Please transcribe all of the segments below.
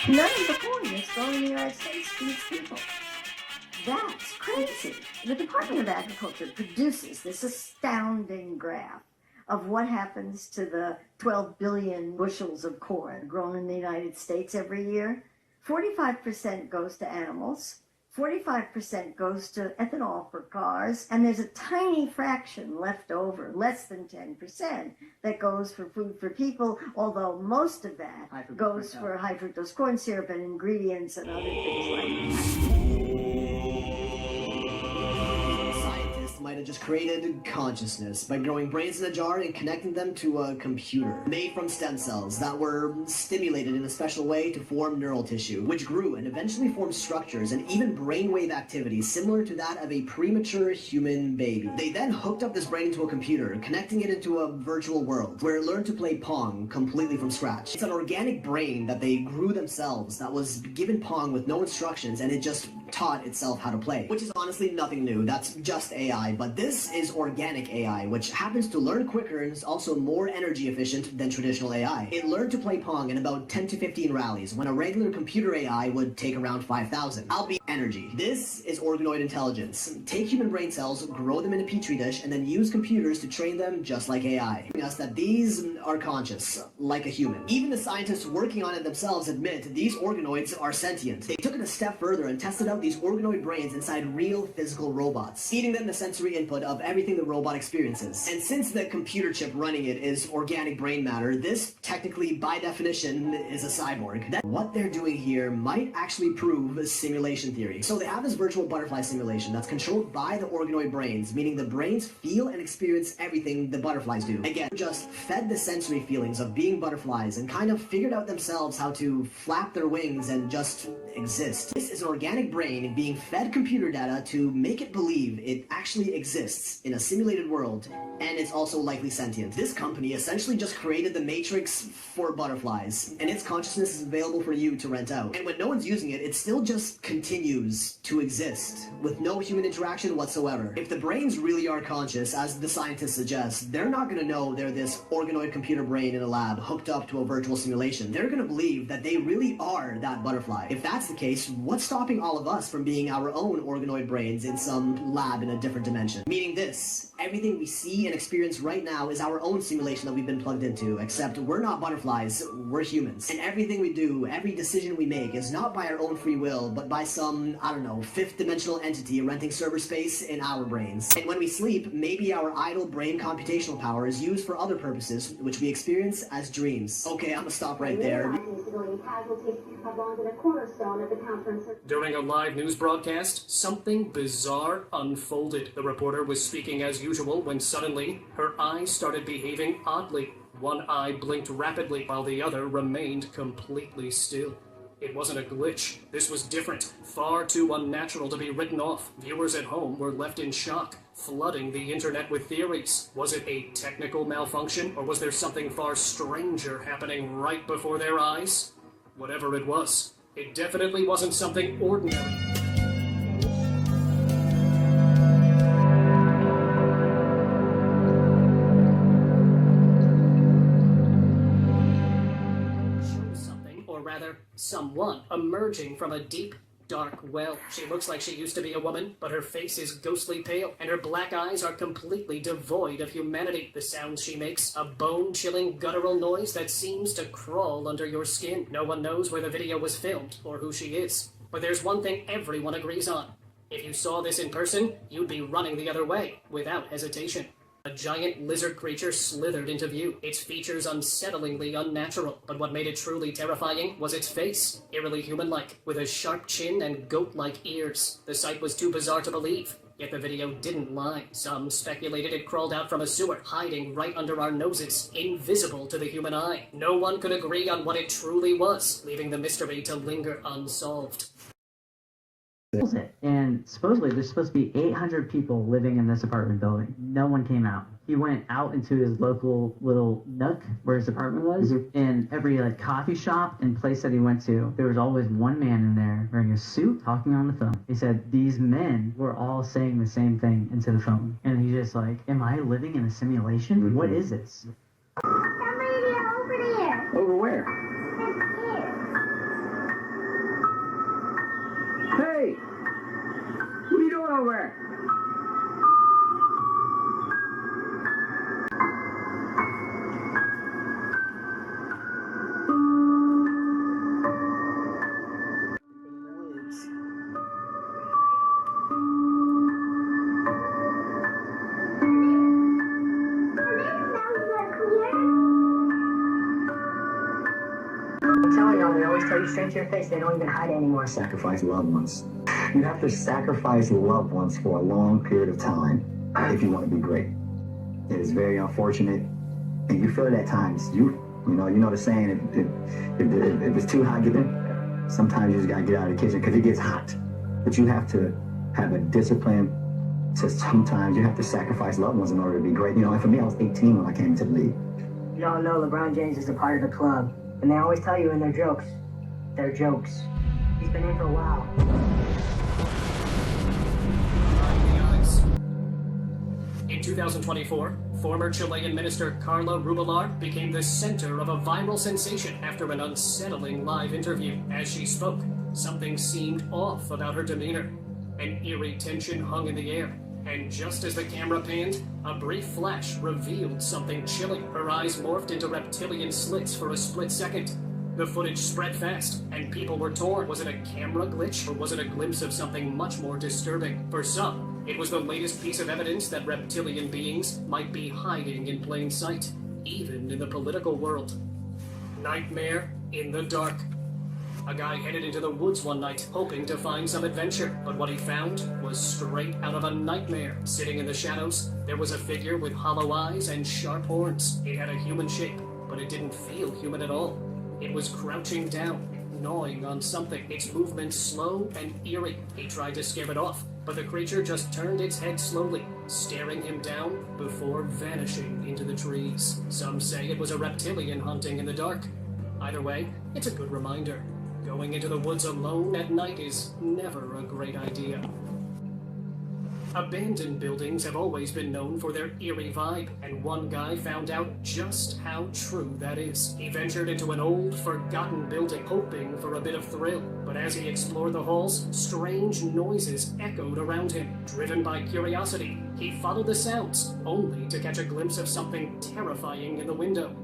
None of the corn that's grown in the United States feeds people. That's crazy. The Department of Agriculture produces this astounding graph of what happens to the 12 billion bushels of corn grown in the United States every year. 45% goes to animals, 45% goes to ethanol for cars, and there's a tiny fraction left over, less than 10%, that goes for food for people, although most of that goes for high fructose corn syrup and ingredients and other things like that. Might have just created consciousness by growing brains in a jar and connecting them to a computer made from stem cells that were stimulated in a special way to form neural tissue, which grew and eventually formed structures and even brainwave activity similar to that of a premature human baby. They then hooked up this brain into a computer, connecting it into a virtual world where it learned to play Pong completely from scratch. It's an organic brain that they grew themselves that was given Pong with no instructions, and it just taught itself how to play, which is honestly nothing new. That's just AI. But this is organic AI, which happens to learn quicker and is also more energy efficient than traditional AI. It learned to play Pong in about 10 to 15 rallies, when a regular computer AI would take around 5,000. I'll be energy. This is organoid intelligence. Take human brain cells, grow them in a petri dish, and then use computers to train them just like AI. Us that these are conscious, like a human. Even the scientists working on it themselves admit these organoids are sentient. They took it a step further and tested out these organoid brains inside real physical robots, feeding them the sensory input of everything the robot experiences. And since the computer chip running it is organic brain matter, this technically, by definition, is a cyborg. What they're doing here might actually prove a simulation theory. So they have this virtual butterfly simulation that's controlled by the organoid brains, meaning the brains feel and experience everything the butterflies do. Again, just fed the sensory feelings of being butterflies and kind of figured out themselves how to flap their wings and just exist. This is an organic brain being fed computer data to make it believe it actually exists in a simulated world, and it's also likely sentient. This company essentially just created the Matrix for butterflies, and its consciousness is available for you to rent out. And when no one's using it, it still just continues to exist with no human interaction whatsoever. If the brains really are conscious, as the scientists suggest, they're not going to know they're this organoid computer brain in a lab hooked up to a virtual simulation. They're going to believe that they really are that butterfly. If that's the case, what's stopping all of us from being our own organoid brains in some lab in a different dimension? Meaning this, everything we see and experience right now is our own simulation that we've been plugged into, except we're not butterflies, we're humans. And everything we do, every decision we make is not by our own free will, but by some, I don't know, fifth dimensional entity renting server space in our brains. And when we sleep, maybe our idle brain computational power is used for other purposes, which we experience as dreams. Okay, I'm gonna stop right there. During a live news broadcast, something bizarre unfolded. The reporter was speaking as usual when suddenly her eyes started behaving oddly. One eye blinked rapidly while the other remained completely still. It wasn't a glitch. This was different, far too unnatural to be written off. Viewers at home were left in shock, flooding the internet with theories. Was it a technical malfunction, or was there something far stranger happening right before their eyes? Whatever it was, it definitely wasn't something ordinary. Someone emerging from a deep, dark well. She looks like she used to be a woman, but her face is ghostly pale, and her black eyes are completely devoid of humanity. The sounds she makes, a bone-chilling guttural noise that seems to crawl under your skin. No one knows where the video was filmed, or who she is. But there's one thing everyone agrees on. If you saw this in person, you'd be running the other way, without hesitation. A giant lizard creature slithered into view, its features unsettlingly unnatural, but what made it truly terrifying was its face, eerily human-like, with a sharp chin and goat-like ears. The sight was too bizarre to believe, yet the video didn't lie. Some speculated it crawled out from a sewer, hiding right under our noses, invisible to the human eye. No one could agree on what it truly was, leaving the mystery to linger unsolved. And supposedly there's supposed to be 800 people living in this apartment building. No one came out. He went out into his local little nook where his apartment was, and every coffee shop and place that he went to, there was always one man in there wearing a suit talking on the phone. He said these men were all saying the same thing into the phone. And he's just like, am I living in a simulation? What is this? Somebody over there. Over where? over. I'm telling y'all, they always tell you straight to your face, they don't even hide anymore. Sacrifice loved ones. You have to sacrifice loved ones for a long period of time if you want to be great. It is very unfortunate, and you feel it at times. You know the saying, if it's too hot, get in. Sometimes you just gotta get out of the kitchen because it gets hot. But you have to have a discipline to sometimes you have to sacrifice loved ones in order to be great. And for me, I was 18 when I came into the league. Y'all know LeBron James is a part of the club, and they always tell you in their jokes, they're jokes. He's been in for a while. In 2024, former Chilean minister Carla Rubilar became the center of a viral sensation after an unsettling live interview. As she spoke, something seemed off about her demeanor. An eerie tension hung in the air, and just as the camera panned, a brief flash revealed something chilling. Her eyes morphed into reptilian slits for a split second. The footage spread fast, and people were torn. Was it a camera glitch, or was it a glimpse of something much more disturbing? For some, it was the latest piece of evidence that reptilian beings might be hiding in plain sight, even in the political world. Nightmare in the dark. A guy headed into the woods one night, hoping to find some adventure, but what he found was straight out of a nightmare. Sitting in the shadows, there was a figure with hollow eyes and sharp horns. It had a human shape, but it didn't feel human at all. It was crouching down, gnawing on something, its movements slow and eerie. He tried to scare it off, but the creature just turned its head slowly, staring him down before vanishing into the trees. Some say it was a reptilian hunting in the dark. Either way, it's a good reminder. Going into the woods alone at night is never a great idea. Abandoned buildings have always been known for their eerie vibe, and one guy found out just how true that is. He ventured into an old, forgotten building, hoping for a bit of thrill. But as he explored the halls, strange noises echoed around him. Driven by curiosity, he followed the sounds, only to catch a glimpse of something terrifying in the window.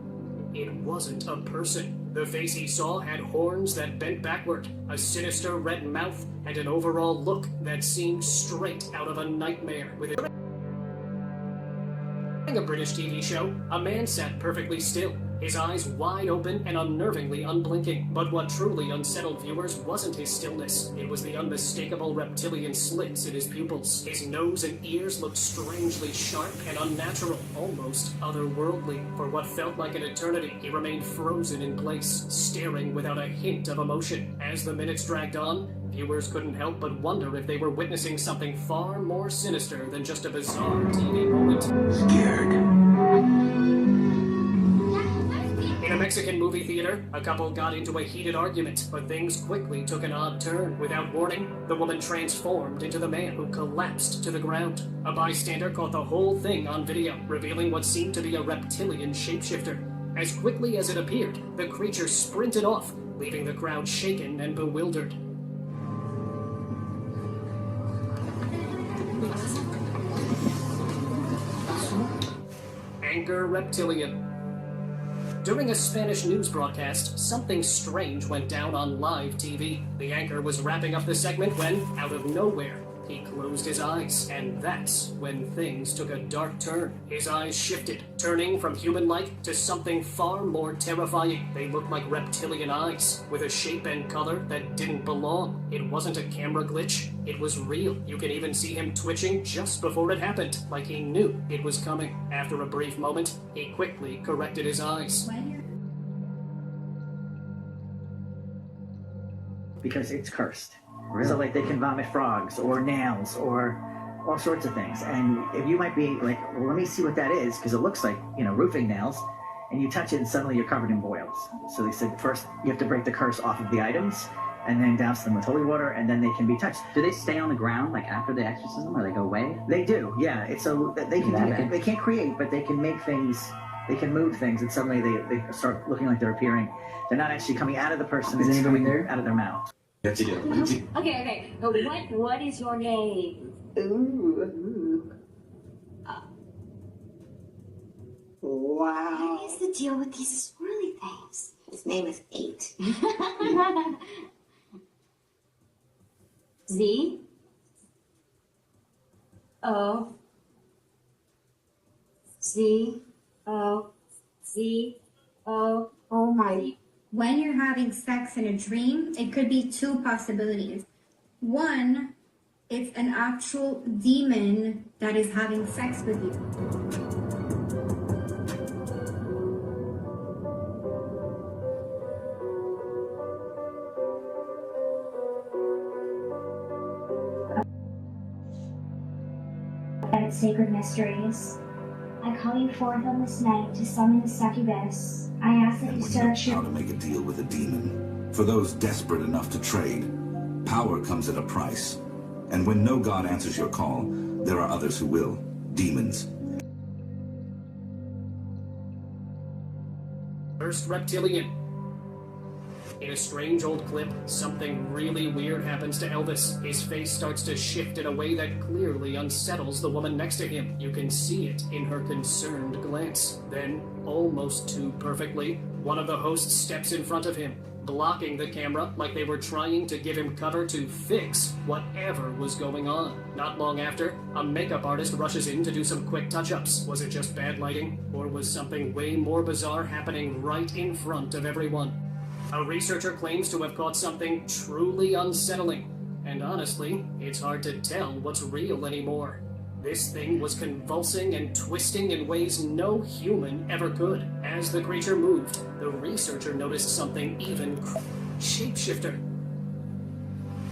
It wasn't a person. The face he saw had horns that bent backward, a sinister red mouth, and an overall look that seemed straight out of a nightmare. With a British TV show, a man sat perfectly still, his eyes wide open and unnervingly unblinking. But what truly unsettled viewers wasn't his stillness. It was the unmistakable reptilian slits in his pupils. His nose and ears looked strangely sharp and unnatural, almost otherworldly. For what felt like an eternity, he remained frozen in place, staring without a hint of emotion. As the minutes dragged on, viewers couldn't help but wonder if they were witnessing something far more sinister than just a bizarre TV moment. In a Mexican movie theater, a couple got into a heated argument, but things quickly took an odd turn. Without warning, the woman transformed into the man, who collapsed to the ground. A bystander caught the whole thing on video, revealing what seemed to be a reptilian shapeshifter. As quickly as it appeared, the creature sprinted off, leaving the crowd shaken and bewildered. Anchor Reptilian. During a Spanish news broadcast, something strange went down on live TV. The anchor was wrapping up the segment when, out of nowhere, he closed his eyes, and that's when things took a dark turn. His eyes shifted, turning from human-like to something far more terrifying. They looked like reptilian eyes, with a shape and color that didn't belong. It wasn't a camera glitch, it was real. You could even see him twitching just before it happened, like he knew it was coming. After a brief moment, he quickly corrected his eyes. Because it's cursed. Really? So like they can vomit frogs or nails or all sorts of things. And if you might be like, well, let me see what that is, because it looks like, roofing nails, and you touch it and suddenly you're covered in boils. So they said first you have to break the curse off of the items and then douse them with holy water, and then they can be touched. Do they stay on the ground like after the exorcism, or they go away? They do, yeah. They can do that. They can't create, but they can make things, they can move things, and suddenly they start looking like they're appearing. They're not actually coming out of the person, it's coming out of their mouth. Okay. But what is your name? Ooh. Wow. What is the deal with these swirly things? His name is 8. Z O Z O Z O. Oh my. When you're having sex in a dream, it could be two possibilities. One, it's an actual demon that is having sex with you. Sacred mysteries. I call you forth on this night to summon the succubus. I ask that you search how to make a deal with a demon. For those desperate enough to trade, power comes at a price. And when no god answers your call, there are others who will. Demons. First reptilian. In a strange old clip, something really weird happens to Elvis. His face starts to shift in a way that clearly unsettles the woman next to him. You can see it in her concerned glance. Then, almost too perfectly, one of the hosts steps in front of him, blocking the camera like they were trying to give him cover to fix whatever was going on. Not long after, a makeup artist rushes in to do some quick touch-ups. Was it just bad lighting, or was something way more bizarre happening right in front of everyone? A researcher claims to have caught something truly unsettling, and honestly, it's hard to tell what's real anymore. This thing was convulsing and twisting in ways no human ever could. As the creature moved, the researcher noticed something even shapeshifter.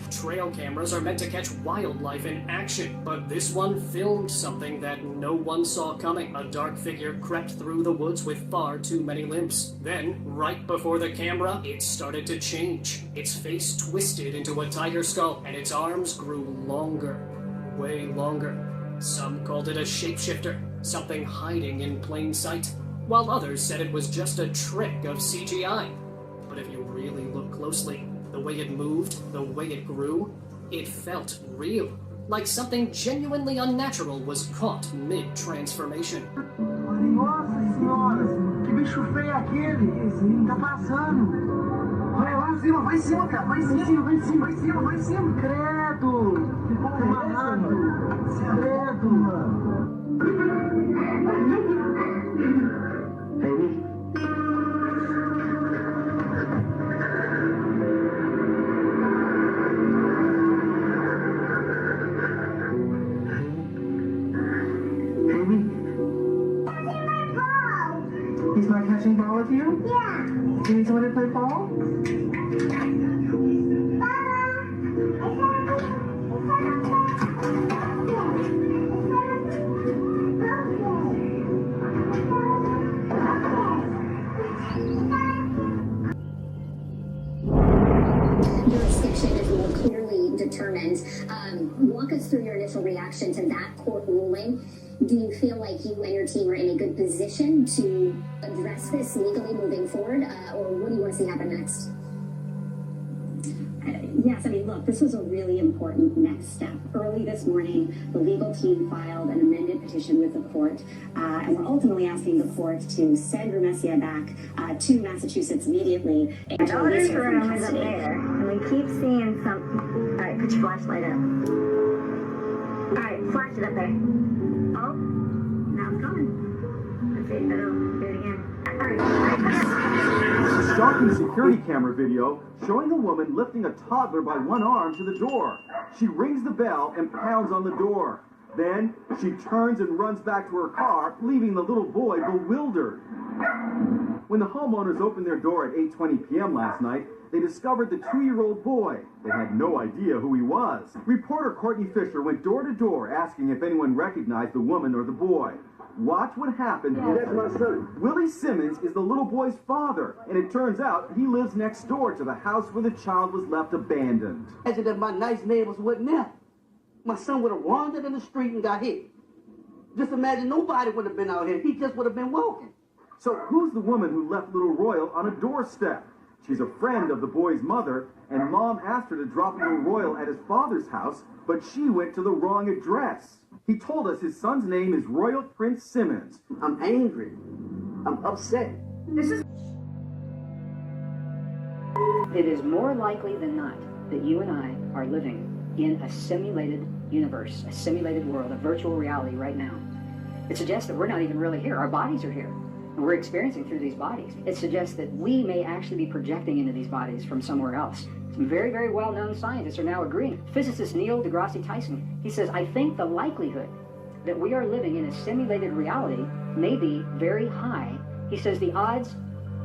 Trail cameras are meant to catch wildlife in action, but this one filmed something that no one saw coming. A dark figure crept through the woods with far too many limbs. Then, right before the camera, it started to change. Its face twisted into a tiger skull, and its arms grew longer. Way longer. Some called it a shapeshifter, something hiding in plain sight, while others said it was just a trick of CGI. But if you really look closely, the way it moved, the way it grew, it felt real. Like something genuinely unnatural was caught mid-transformation. Nossa senhora, que bicho feio é aquele? Esse menino tá passando. Vai em cima, vai em cima, cara. Vai em cima, vai em cima, vai em cima, vai em cima. Credo. Que porra amarrado. Credo, mano. He's not catching ball with you? Yeah. Do you need someone to play ball? Jurisdiction is more clearly determined. Walk us through your initial reaction to that court ruling. Do you feel like you and your team are in a good position to address this legally moving forward, or what do you want to see happen next? Yes, I mean, look, this was a really important next step. Early this morning, the legal team filed an amended petition with the court, and we're ultimately asking the court to send Rumesia back to Massachusetts immediately. My daughter's room is up there, and we keep seeing something. All right, put your flashlight up. All right, flash it up there. Oh, now it's going. Let's see if it'll do it again. All right. It's a shocking security camera video showing a woman lifting a toddler by one arm to the door. She rings the bell and pounds on the door. Then she turns and runs back to her car, leaving the little boy bewildered. When the homeowners opened their door at 8:20 p.m. last night, they discovered the 2-year-old boy. They had no idea who he was. Reporter Courtney Fisher went door to door asking if anyone recognized the woman or the boy. Watch what happened. That's my son. Willie Simmons is the little boy's father, and it turns out he lives next door to the house where the child was left abandoned. Imagine that my nice neighbors wasn't there. My son would have wandered in the street and got hit. Just imagine nobody would have been out here. He just would have been walking. So who's the woman who left little Royal on a doorstep? She's a friend of the boy's mother, and Mom asked her to drop him a Royal at his father's house, but she went to the wrong address. He told us his son's name is Royal Prince Simmons. I'm angry. I'm upset. It is more likely than not that you and I are living in a simulated universe, a simulated world, a virtual reality right now. It suggests that we're not even really here. Our bodies are here, and we're experiencing through these bodies. It suggests that we may actually be projecting into these bodies from somewhere else. Some very, very well-known scientists are now agreeing. Physicist Neil deGrasse Tyson, he says, I think the likelihood that we are living in a simulated reality may be very high. He says the odds,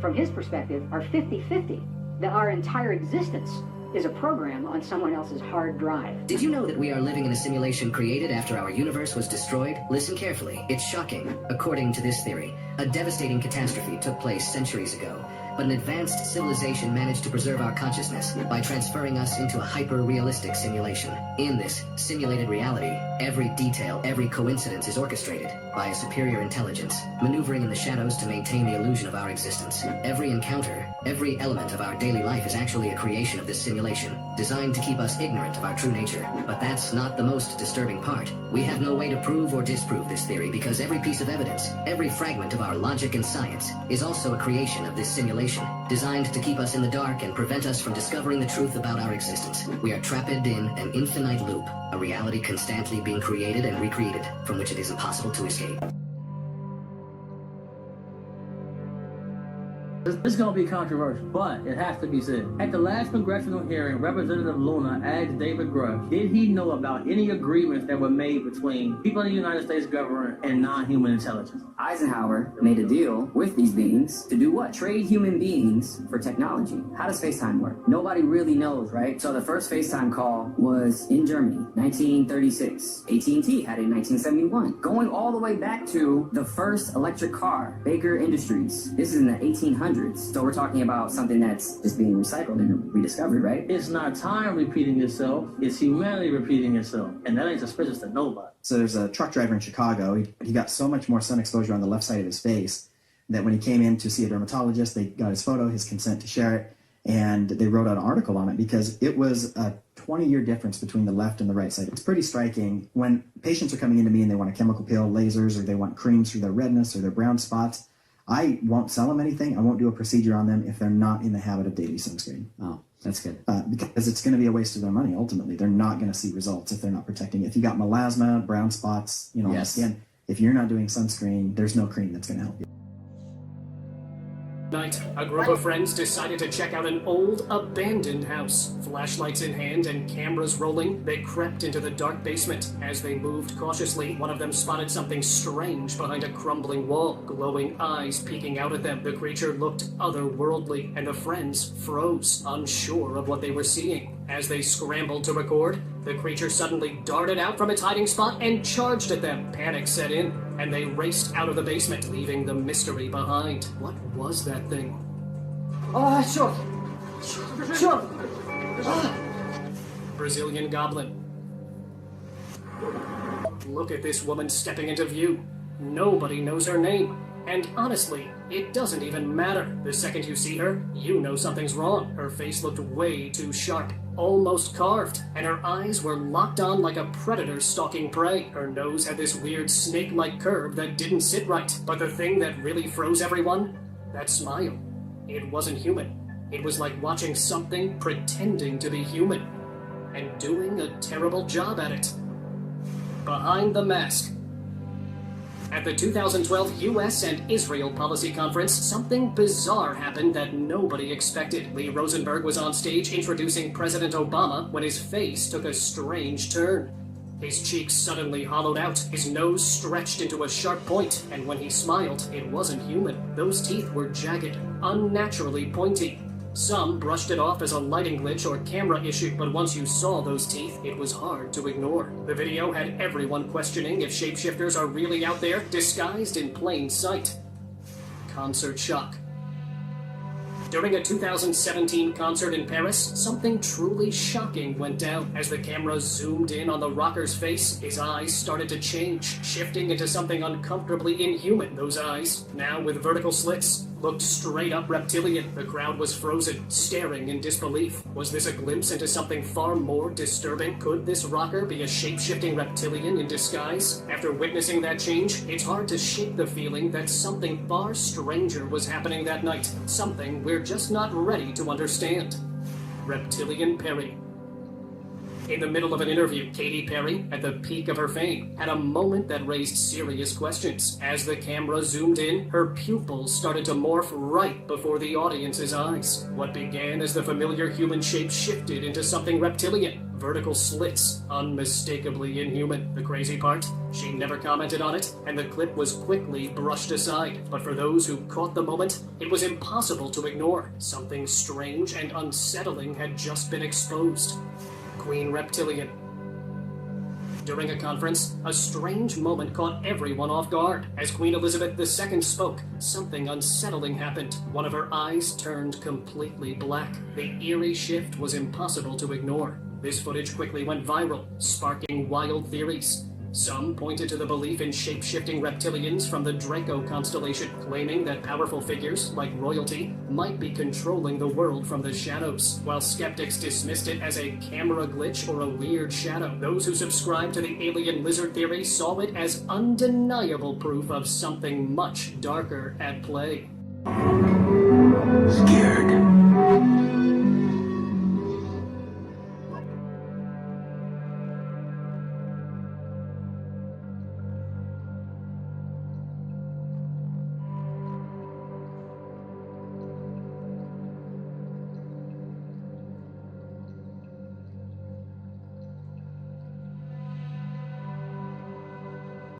from his perspective, are 50-50, that our entire existence is a program on someone else's hard drive. Did you know that we are living in a simulation created after our universe was destroyed? Listen carefully. It's shocking. According to this theory, a devastating catastrophe took place centuries ago, but an advanced civilization managed to preserve our consciousness by transferring us into a hyper-realistic simulation. In this simulated reality, every detail, every coincidence is orchestrated by a superior intelligence, maneuvering in the shadows to maintain the illusion of our existence. Every encounter, every element of our daily life is actually a creation of this simulation, designed to keep us ignorant of our true nature. But that's not the most disturbing part. We have no way to prove or disprove this theory because every piece of evidence, every fragment of our logic and science, is also a creation of this simulation, designed to keep us in the dark and prevent us from discovering the truth about our existence. We are trapped in an infinite loop, a reality constantly being created and recreated, from which it is impossible to escape. This is going to be controversial, but it has to be said. At the last congressional hearing, Representative Luna asked David Grush, did he know about any agreements that were made between people in the United States government and non-human intelligence? Eisenhower made a deal with these beings to do what? Trade human beings for technology. How does FaceTime work? Nobody really knows, right? So the first FaceTime call was in Germany, 1936. AT&T had it in 1971. Going all the way back to the first electric car, Baker Industries. This is in the 1800s. So we're talking about something that's just being recycled and rediscovered, right? It's not time repeating itself, it's humanity repeating itself. And that ain't suspicious to nobody. So there's a truck driver in Chicago. He got so much more sun exposure on the left side of his face that when he came in to see a dermatologist, they got his photo, his consent to share it, and they wrote an article on it because it was a 20-year difference between the left and the right side. It's pretty striking. When patients are coming into me and they want a chemical peel, lasers, or they want creams for their redness or their brown spots, I won't sell them anything. I won't do a procedure on them if they're not in the habit of daily sunscreen. Oh, that's good. Because it's going to be a waste of their money, ultimately. They're not going to see results if they're not protecting it. If you got melasma, brown spots, on the skin, if you're not doing sunscreen, there's no cream that's going to help you. Night, a group of friends decided to check out an old, abandoned house. Flashlights in hand and cameras rolling, they crept into the dark basement. As they moved cautiously, one of them spotted something strange behind a crumbling wall, glowing eyes peeking out at them. The creature looked otherworldly, and the friends froze, unsure of what they were seeing. As they scrambled to record, the creature suddenly darted out from its hiding spot and charged at them. Panic set in, and they raced out of the basement, leaving the mystery behind. What was that thing? Oh, sure. Sure. Brazilian goblin. Look at this woman stepping into view. Nobody knows her name. And honestly, it doesn't even matter. The second you see her, you know something's wrong. Her face looked way too sharp, almost carved, and her eyes were locked on like a predator stalking prey. Her nose had this weird snake-like curve that didn't sit right. But the thing that really froze everyone? That smile. It wasn't human. It was like watching something pretending to be human, and doing a terrible job at it. Behind the mask. At the 2012 US and Israel Policy Conference, something bizarre happened that nobody expected. Lee Rosenberg was on stage introducing President Obama when his face took a strange turn. His cheeks suddenly hollowed out, his nose stretched into a sharp point, and when he smiled, it wasn't human. Those teeth were jagged, unnaturally pointy. Some brushed it off as a lighting glitch or camera issue, but once you saw those teeth, it was hard to ignore. The video had everyone questioning if shapeshifters are really out there, disguised in plain sight. Concert shock. During a 2017 concert in Paris, something truly shocking went down. As the camera zoomed in on the rocker's face, his eyes started to change, shifting into something uncomfortably inhuman. Those eyes, now with vertical slits, looked straight up reptilian. The crowd was frozen, staring in disbelief. Was this a glimpse into something far more disturbing? Could this rocker be a shape-shifting reptilian in disguise? After witnessing that change, it's hard to shake the feeling that something far stranger was happening that night. Something we're just not ready to understand. Reptilian Perry. In the middle of an interview, Katy Perry, at the peak of her fame, had a moment that raised serious questions. As the camera zoomed in, her pupils started to morph right before the audience's eyes. What began as the familiar human shape shifted into something reptilian. Vertical slits, unmistakably inhuman. The crazy part? She never commented on it, and the clip was quickly brushed aside. But for those who caught the moment, it was impossible to ignore. Something strange and unsettling had just been exposed. Queen Reptilian. During a conference, a strange moment caught everyone off guard. As Queen Elizabeth II spoke, something unsettling happened. One of her eyes turned completely black. The eerie shift was impossible to ignore. This footage quickly went viral, sparking wild theories. Some pointed to the belief in shape-shifting reptilians from the Draco constellation, claiming that powerful figures, like royalty, might be controlling the world from the shadows, while skeptics dismissed it as a camera glitch or a weird shadow. Those who subscribed to the alien lizard theory saw it as undeniable proof of something much darker at play. Scared.